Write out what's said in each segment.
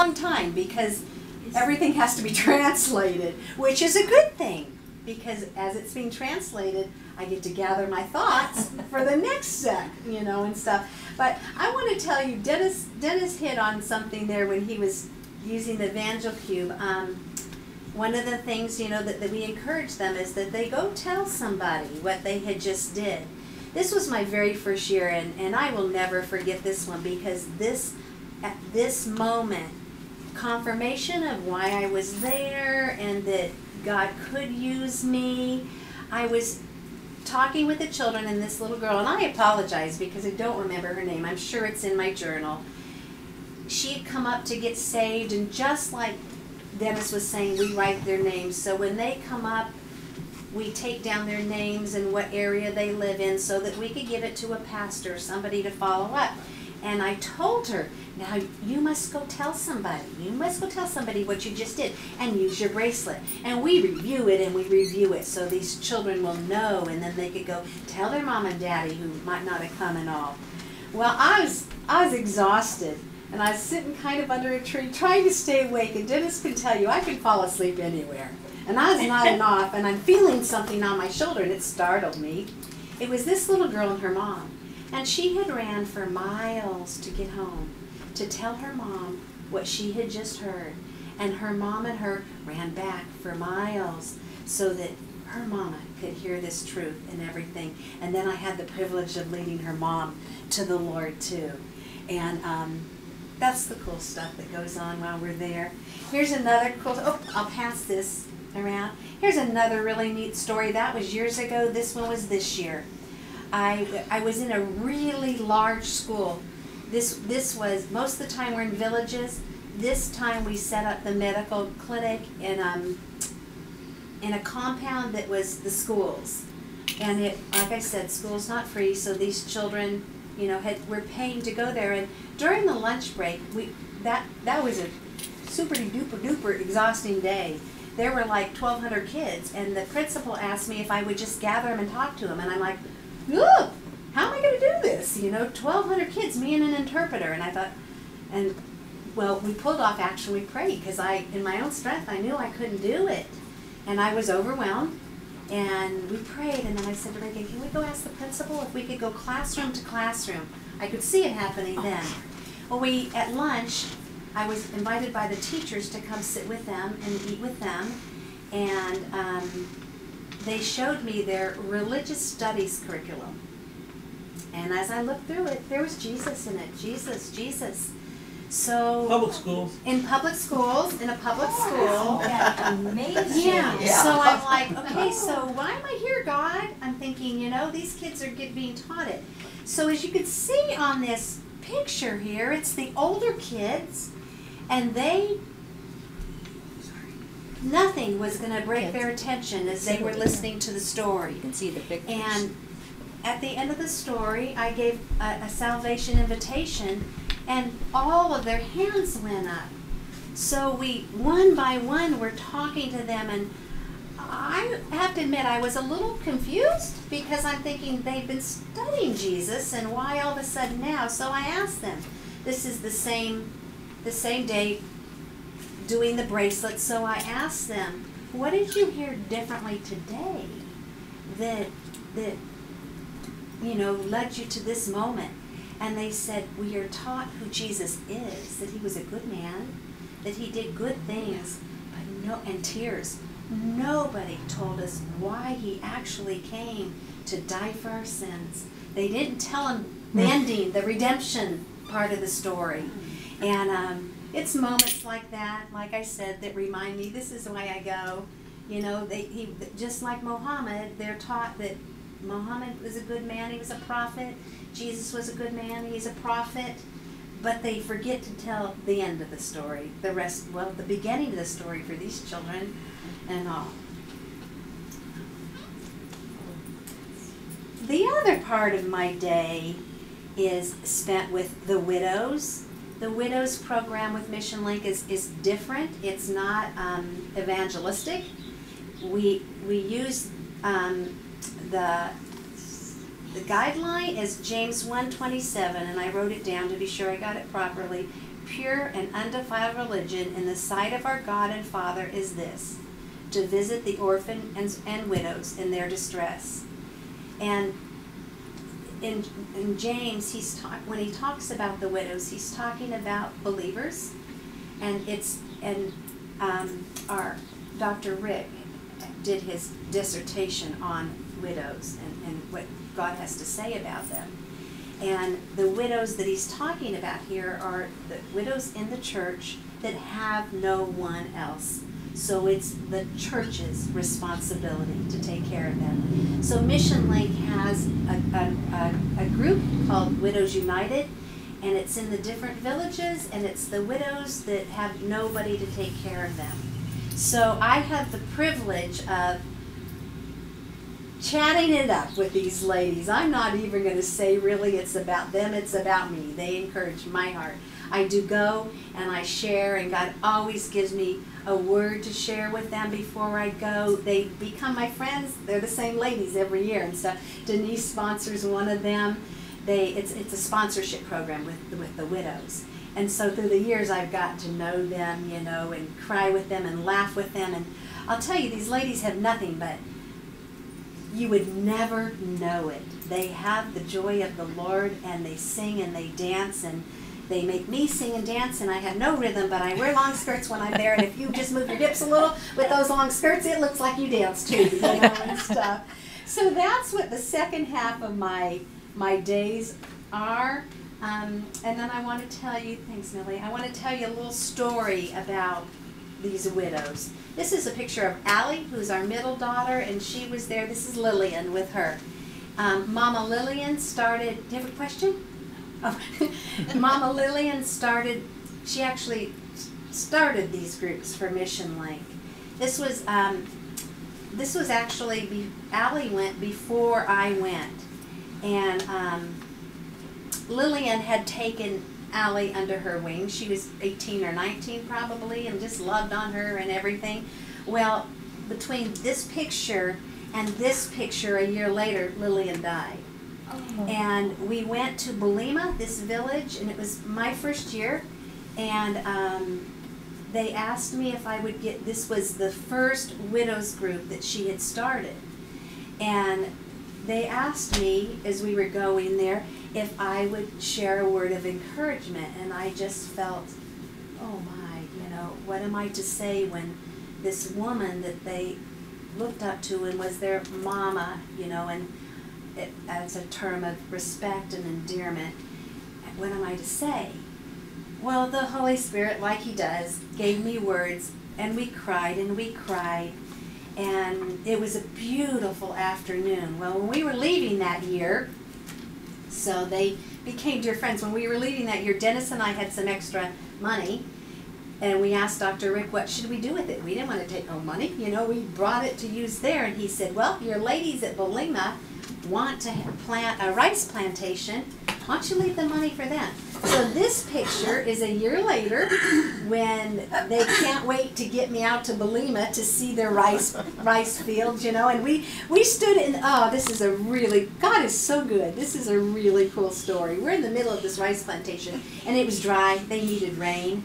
long time because everything has to be translated, which is a good thing because as it's being translated, I get to gather my thoughts for the next sec, you know, and stuff. But I want to tell you, Dennis hit on something there when he was using the Evangel Cube. One of the things, you know, that we encourage them is that they go tell somebody what they had just did. This was my very first year, and I will never forget this one because at this moment, confirmation of why I was there and that God could use me. I was talking with the children and this little girl, and I apologize because I don't remember her name. I'm sure it's in my journal. She had come up to get saved, and just like Dennis was saying, we write their names. So when they come up, we take down their names and what area they live in so that we could give it to a pastor, somebody to follow up. And I told her, now you must go tell somebody. You must go tell somebody what you just did and use your bracelet. And we review it and we review it so these children will know, and then they could go tell their mom and daddy who might not have come and all. Well, I was exhausted, and I was sitting kind of under a tree trying to stay awake, and Dennis can tell you I can fall asleep anywhere. And I was nodding off, and I'm feeling something on my shoulder, and it startled me. It was this little girl and her mom. And she had ran for miles to get home, to tell her mom what she had just heard. And her mom and her ran back for miles so that her mama could hear this truth and everything. And then I had the privilege of leading her mom to the Lord too. And that's the cool stuff that goes on while we're there. Here's another cool, I'll pass this around. Here's another really neat story. That was years ago. This one was this year. I was in a really large school. This was, most of the time we're in villages. This time we set up the medical clinic in a compound that was the schools. And it, like I said, school's not free, so these children, you know, were paying to go there. And during the lunch break, that was a super duper duper exhausting day. There were like 1,200 kids, and the principal asked me if I would just gather them and talk to them, and I'm like, look, how am I going to do this? You know, 1,200 kids, me and an interpreter. And I thought, and well, we pulled off, actually we prayed, because in my own strength, I knew I couldn't do it. And I was overwhelmed, and we prayed, and then I said to Reagan, can we go ask the principal if we could go classroom to classroom? I could see it happening then. Well, at lunch, I was invited by the teachers to come sit with them and eat with them, and they showed me their religious studies curriculum. And as I looked through it, there was Jesus in it. Jesus, Jesus. So public schools. In public schools, in a public school. Amazing. Yeah. So I'm like, okay, so why am I here, God? I'm thinking, you know, these kids are being taught it. So as you can see on this picture here, it's the older kids, and nothing was going to break their attention as they were listening to the story. You can see the pictures. And at the end of the story, I gave a salvation invitation, and all of their hands went up. So we, one by one, were talking to them, and I have to admit I was a little confused because I'm thinking they've been studying Jesus, and why all of a sudden now? So I asked them. This is the same day doing the bracelet, so I asked them, what did you hear differently today that you know, led you to this moment? And they said, we are taught who Jesus is, that he was a good man, that he did good things, and tears. Nobody told us why he actually came to die for our sins. They didn't tell him the ending, the redemption part of the story. And it's moments like that, like I said, that remind me this is why I go. You know, just like Muhammad, they're taught that Muhammad was a good man, he was a prophet. Jesus was a good man, he's a prophet. But they forget to tell the end of the story, the rest, well, the beginning of the story for these children and all. The other part of my day is spent with the widows. The widows program with MissionLink is different. It's not evangelistic. We use the guideline is James 1:27, and I wrote it down to be sure I got it properly. pure and undefiled religion in the sight of our God and Father is this, to visit the orphan and widows in their distress. And in James, when he talks about the widows, he's talking about believers, and our Dr. Rick did his dissertation on widows and what God has to say about them. And the widows that he's talking about here are the widows in the church that have no one else. So it's the church's responsibility to take care of them. So MissionLink has a group called Widows United, and it's in the different villages, and it's the widows that have nobody to take care of them. So I have the privilege of chatting it up with these ladies. I'm not even going to say really it's about them, it's about me. They encourage my heart. I do go and I share, and God always gives me a word to share with them before I go. They become my friends. They're the same ladies every year, and so Denise sponsors one of them. It's a sponsorship program with the widows. And so through the years I've gotten to know them, you know, and cry with them and laugh with them. And I'll tell you, these ladies have nothing but, you would never know it. They have the joy of the Lord, and they sing and they dance, and they make me sing and dance, and I have no rhythm, but I wear long skirts when I'm there, and if you just move your hips a little with those long skirts, it looks like you dance too, you know, and stuff. So that's what the second half of my days are. And then I want to tell you, thanks Millie, I want to tell you a little story about these widows. This is a picture of Allie, who's our middle daughter, and she was there. This is Lillian with her. Mama Lillian started, do you have a question? Oh. Mama Lillian started, she actually started these groups for MissionLink. This was actually, Allie went before I went. And Lillian had taken Allie under her wing. She was 18 or 19 probably, and just loved on her and everything. Well, between this picture and this picture a year later, Lillian died. Oh. And we went to Bulima, this village, and it was my first year, and they asked me if I would get, this was the first widows group that she had started, and they asked me as we were going there if I would share a word of encouragement, and I just felt, oh my, you know, what am I to say when this woman that they looked up to and was their mama, you know, and as a term of respect and endearment, what am I to say? Well, the Holy Spirit, like He does, gave me words, and we cried and we cried, and it was a beautiful afternoon. Well, when we were leaving that year, so they became dear friends. When we were leaving that year, Dennis and I had some extra money, and we asked Dr. Rick, what should we do with it? We didn't want to take no money. You know, we brought it to use there, and he said, well, your ladies at Bulima want to plant a rice plantation. Why don't you leave the money for them? So this picture is a year later when they can't wait to get me out to Bulima to see their rice fields, you know, and we stood in, oh, this is a really, God is so good. This is a really cool story. We're in the middle of this rice plantation, and it was dry. They needed rain.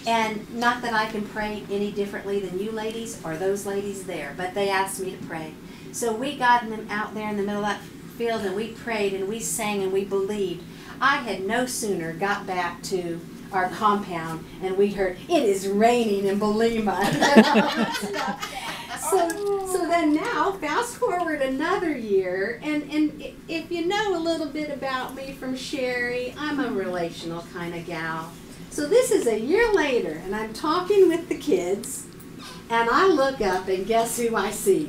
And not that I can pray any differently than you ladies or those ladies there, but they asked me to pray. So we got them out there in the middle of that field, and we prayed and we sang and we believed. I had no sooner got back to our compound and we heard, it is raining in Bulima. So then now, fast forward another year, and if you know a little bit about me from Sherry, I'm a relational kind of gal. So this is a year later, and I'm talking with the kids, and I look up, and guess who I see?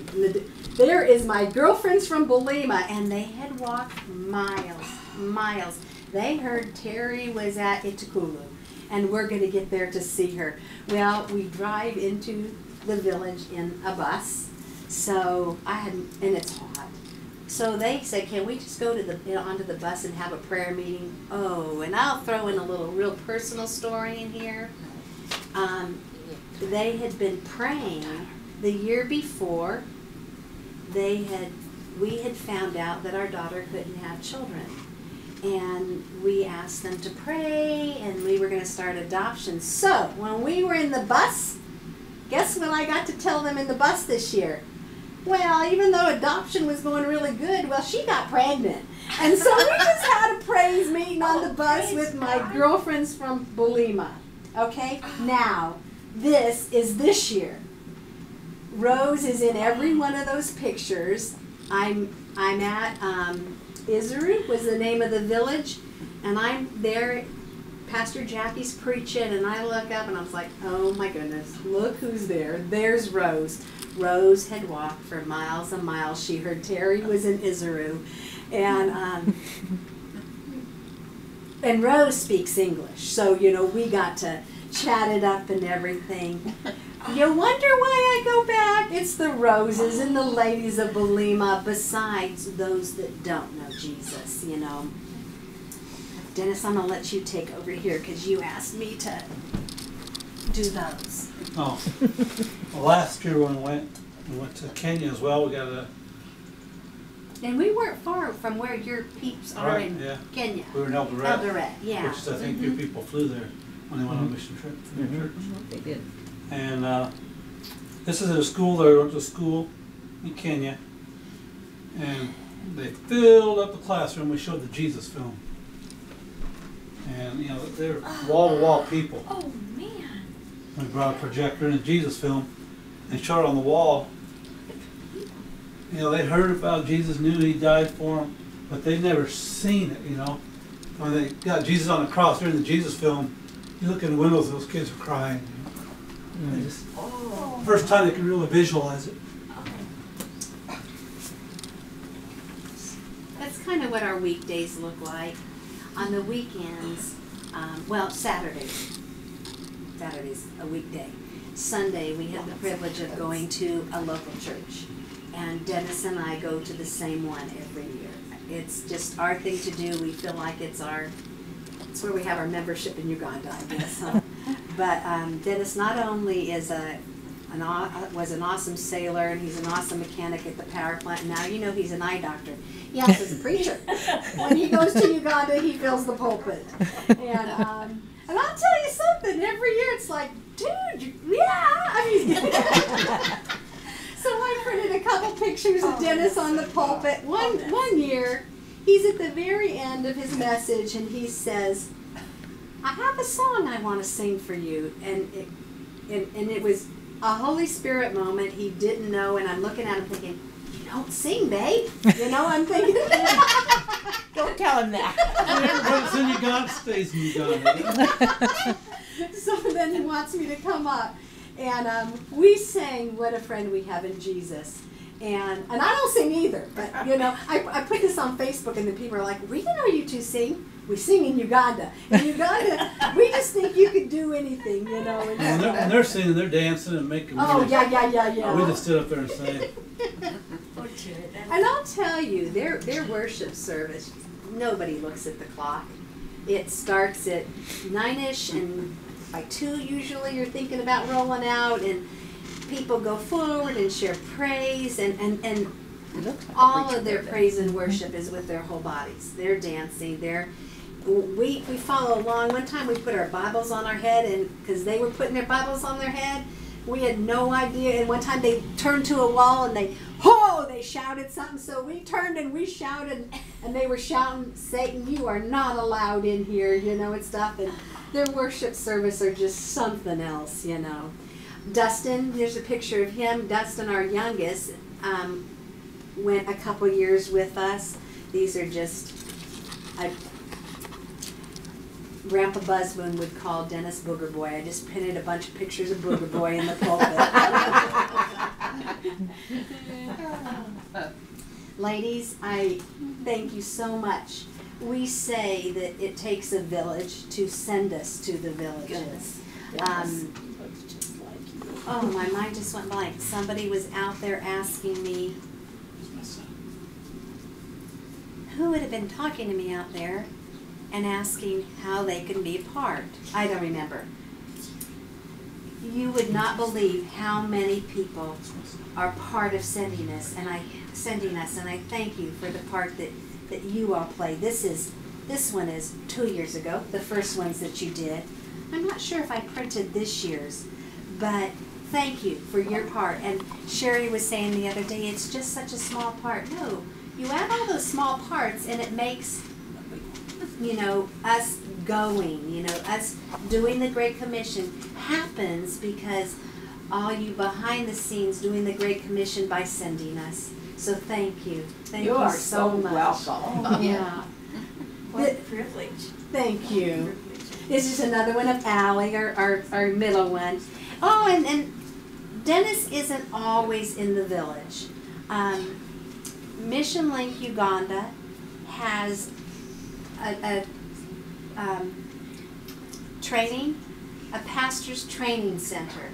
There is my girlfriends from Bulima, and they had walked miles. They heard Terri was at Itakulu, and we're going to get there to see her. Well, we drive into the village in a bus, so and it's hot. So they said, can we just go to onto the bus and have a prayer meeting? Oh, and I'll throw in a little real personal story in here. They had been praying the year before. We had found out that our daughter couldn't have children. and we asked them to pray, and we were going to start adoption. So when we were in the bus, guess what I got to tell them in the bus this year? Well, even though adoption was going really good, well, she got pregnant. And so we just had a praise meeting on the bus with my girlfriends from Bulima. Okay? Now, this is this year. Rose is in every one of those pictures. I'm at Izuru was the name of the village, and I'm there. Pastor Jackie's preaching, and I look up and I was like, oh my goodness, look who's there. There's Rose. Rose had walked for miles and miles. She heard Terri was in Izuru, and Rose speaks English, so we got to chat it up and everything. You wonder why I go back? It's the Roses and the ladies of Bulima, besides those that don't know Jesus, Dennis, I'm going to let you take over here because you asked me to do those. Oh, well, last year when we went to Kenya as well. We got a. And we weren't far from where your peeps are in Kenya. We were in Eldoret. Eldoret, yeah. Which I think your people flew there when they went on a mission trip for their church. They did. And this is at a school. They went to school in Kenya, and they filled up the classroom. We showed the Jesus film. And they're wall-to-wall people. Oh man! We brought a projector and a Jesus film and showed it on the wall. They heard about Jesus, knew He died for them, but they'd never seen it. When they got Jesus on the cross during the Jesus film, you look in the windows, those kids are crying. They just first time they can really visualize it. That's kind of what our weekdays look like. On the weekends, Saturdays a weekday. Sunday we have the privilege of going to a local church, and Dennis and I go to the same one every year. It's just our thing to do. We feel like it's where we have our membership in Uganda, I guess. But Dennis not only is was an awesome sailor, and he's an awesome mechanic at the power plant. Now he's an eye doctor. He also is a preacher. When he goes to Uganda, he fills the pulpit. And I'll tell you something. Every year, it's like, dude, So I printed a couple pictures of Dennis on the pulpit. One year, he's at the very end of his message, and he says, I have a song I want to sing for you. And it was a Holy Spirit moment. He didn't know, and I'm looking at him thinking, you don't sing, babe. I'm thinking, don't tell him that. Everybody's in Uganda stays in Uganda. So then he wants me to come up. And we sang What a Friend We Have in Jesus. And I don't sing either, but I put this on Facebook, and the people are like, we didn't know you two sing. We sing in Uganda. In Uganda, we just think you could do anything, And they're singing, they're dancing and making music. Oh, yeah. We just stood up there and sang. And I'll tell you, their worship service, nobody looks at the clock. It starts at 9-ish, and by 2 usually you're thinking about rolling out, and people go forward and share praise, and all of their praise and worship is with their whole bodies. They're dancing. We follow along. One time we put our Bibles on our head, and because they were putting their Bibles on their head, we had no idea. And one time they turned to a wall and they shouted something. So we turned and we shouted, and they were shouting, Satan, you are not allowed in here, and stuff. And their worship service are just something else, Dustin, there's a picture of him. Dustin, our youngest, went a couple years with us. These are just, Grandpa Busman would call Dennis Booger Boy. I just printed a bunch of pictures of Booger Boy in the pulpit. Ladies, I thank you so much. We say that it takes a village to send us to the villages. Oh, my mind just went blank. Somebody was out there asking me, who would have been talking to me out there and asking how they can be a part? I don't remember. You would not believe how many people are part of sending us, and I thank you for the part that you all play. This is This one is 2 years ago, the first ones that you did. I'm not sure if I printed this year's, but thank you for your part. And Sherry was saying the other day, it's just such a small part. No, you add all those small parts and it makes, you know, us going, you know, us doing the Great Commission happens because all you behind the scenes doing the Great Commission by sending us. So thank you. Thank you are so much. welcome. Yeah. What a privilege. Thank you. This is another one of Allie, our middle one. Oh, and Dennis isn't always in the village. MissionLink Uganda has a training, a pastor's training center.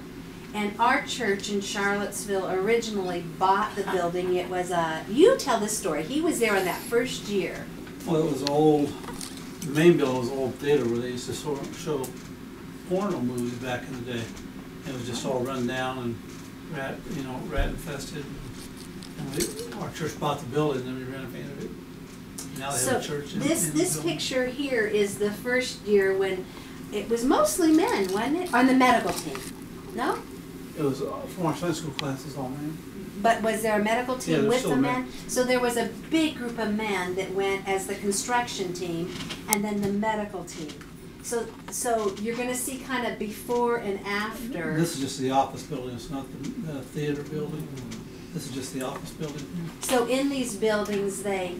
And our church in Charlottesville originally bought the building. It was you tell this story. He was there in that first year. Well, it was old, the main building was an old theater where they used to show porno movies back in the day. It was just all run down and rat infested. And our church bought the building and we renovated it. Now they have a church in this the picture here is the first year when it was mostly men, wasn't it? On the medical team. No? It was from our Sunday school classes, all men. But was there a medical Yeah, team there's with still the men. men? So there was a big group of men that went as the construction team and then the medical team. So you're going to see kind of before and after. This is just the office building, it's not the theater building. This is just the office building. So in these buildings, the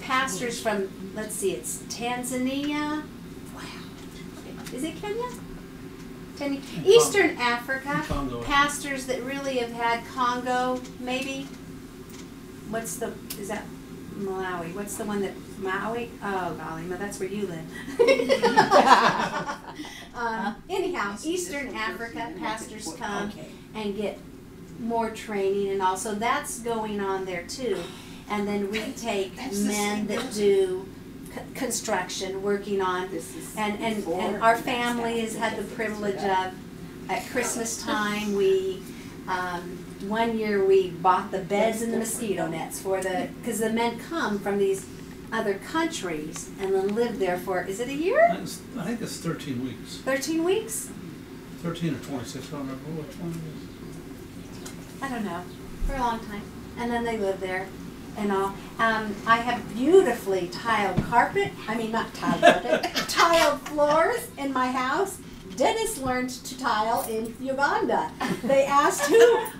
pastors from, let's see, it's Tanzania. Wow. Is it Kenya? Eastern Africa. Congo. Pastors that really have had Congo, maybe. Is that Malawi? What's the one that, Maui? Oh, golly, no, that's where you live. Anyhow, Eastern Africa pastors come and get more training and all. So that's going on there too. And then we take men that do construction, working on, and our family has had the privilege of, at Christmas time, we, one year we bought the beds and the mosquito nets because the men come from these other countries and then live there for, is it a year? I think it's 13 weeks. 13 weeks? 13 or 26, I don't remember which one it is. I don't know, for a long time. And then they live there and all. I have beautifully tiled carpet, tiled floors in my house. Dennis learned to tile in Uganda. They asked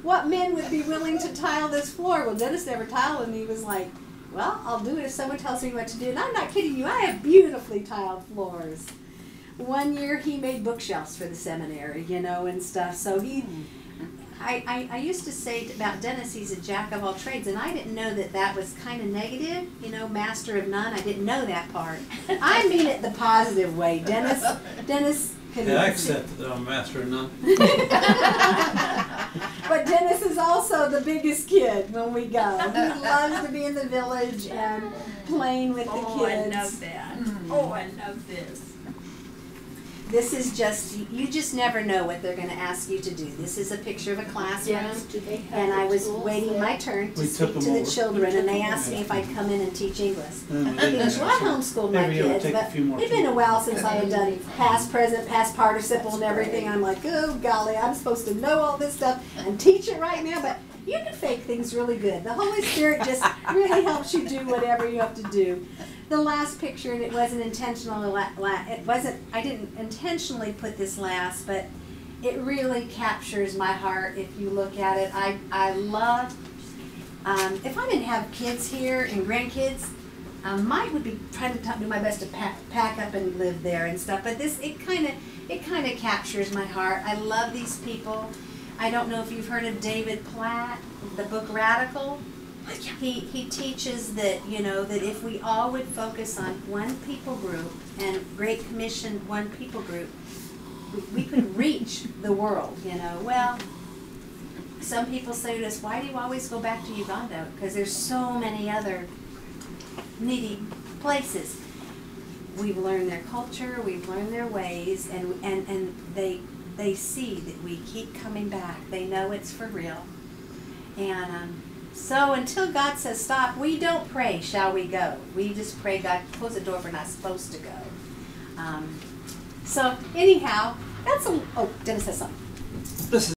what men would be willing to tile this floor. Well, Dennis never tiled and he was like, well, I'll do it if someone tells me what to do. And I'm not kidding you, I have beautifully tiled floors. One year he made bookshelves for the seminary, and stuff. So I used to say about Dennis, he's a jack of all trades, and I didn't know that was kind of negative, master of none. I didn't know that part. I mean it the positive way. Dennis can... Yeah, I accepted that I'm a master of none. But Dennis is also the biggest kid when we go. He loves to be in the village and playing with the kids. Oh, I love that. Oh, I love this. This is just, you just never know what they're going to ask you to do. This is a picture of a classroom, and I was waiting my turn to speak to the children, and they asked me if I'd come in and teach English. English, well, I homeschooled my kids, but it'd been a while since I had done past, present, past participle and everything. I'm like, oh, golly, I'm supposed to know all this stuff and teach it right now, but you can fake things really good. The Holy Spirit just really helps you do whatever you have to do. The last picture, and it wasn't intentional, I didn't intentionally put this last, but it really captures my heart if you look at it. I love, if I didn't have kids here and grandkids, mine would be trying to do my best to pack up and live there and stuff, but it kind of captures my heart. I love these people. I don't know if you've heard of David Platt, the book Radical. He teaches that, that if we all would focus on one people group and Great Commission one people group, we could reach the world, Well, some people say to us, why do you always go back to Uganda? Because there's so many other needy places. We've learned their culture, we've learned their ways, and they see that we keep coming back. They know it's for real. And So until God says stop, we don't pray, shall we go? We just pray, God, close the door if we're not supposed to go. So anyhow, that's a, oh, Dennis has something. This is